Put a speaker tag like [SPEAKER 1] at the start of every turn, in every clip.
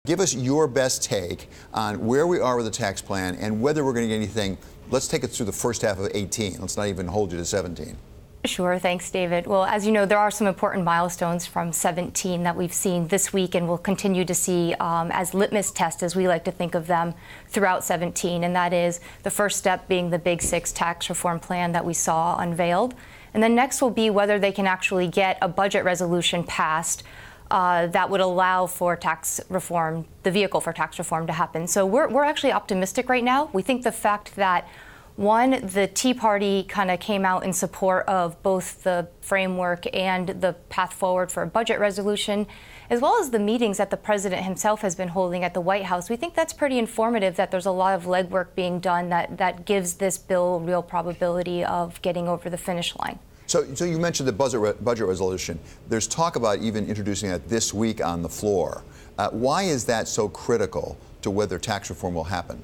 [SPEAKER 1] Give us your best take on where we are with the tax plan and whether we're going to get anything. Let's take it through the first half of 18. Let's not even hold you to 17.
[SPEAKER 2] Sure. Thanks, David. Well, as you know, there are some important milestones from 17 that we've seen this week and will continue to see as litmus tests, as we like to think of them, throughout 17. And that is the first step being the Big Six tax reform plan that we saw unveiled. And then next will be whether they can actually get a budget resolution passed that would allow for tax reform, the vehicle for tax reform, to happen. So we're actually optimistic right now. We think the fact that one, the Tea Party kind of came out in support of both the framework and the path forward for a budget resolution, as well as the meetings that the president himself has been holding at the White House. We think that's pretty informative, that there's a lot of legwork being done that gives this bill real probability of getting over the finish line.
[SPEAKER 1] So you mentioned the budget resolution. There's talk about even introducing that this week on the floor. Why is that so critical to whether tax reform will happen?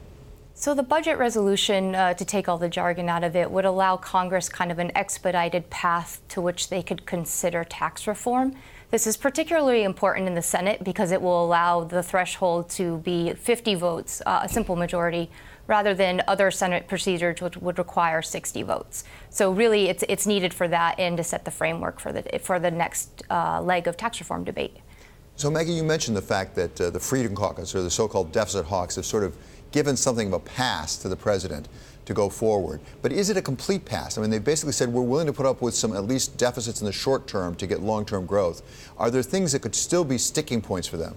[SPEAKER 2] So the budget resolution, to take all the jargon out of it, would allow Congress kind of an expedited path to which they could consider tax reform. This is particularly important in the Senate because it will allow the threshold to be 50 votes, a simple majority, rather than other Senate procedures which would require 60 votes. So really, it's needed for that and to set the framework for the next leg of tax reform debate.
[SPEAKER 1] So Maggie, you mentioned the fact that the Freedom Caucus, or the so-called deficit hawks, have sort of given something of a pass to the president to go forward. But is it a complete pass? I mean, they basically said we're willing to put up with some at least deficits in the short term to get long-term growth. Are there things that could still be sticking points for them?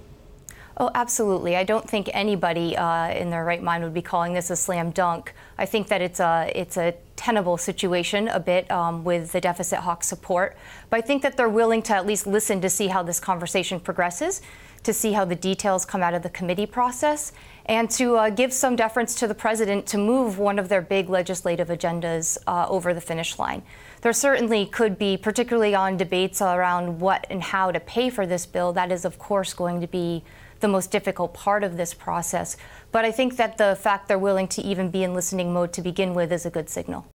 [SPEAKER 2] Oh, absolutely. I don't think anybody in their right mind would be calling this a slam dunk. I think that it's a tenable situation a bit with the deficit hawk support. But I think that they're willing to at least listen to see how this conversation progresses, to see how the details come out of the committee process, and to give some deference to the president to move one of their big legislative agendas over the finish line. There certainly could be, particularly on debates around what and how to pay for this bill, that is, of course, going to be the most difficult part of this process. But I think that the fact they're willing to even be in listening mode to begin with is a good signal.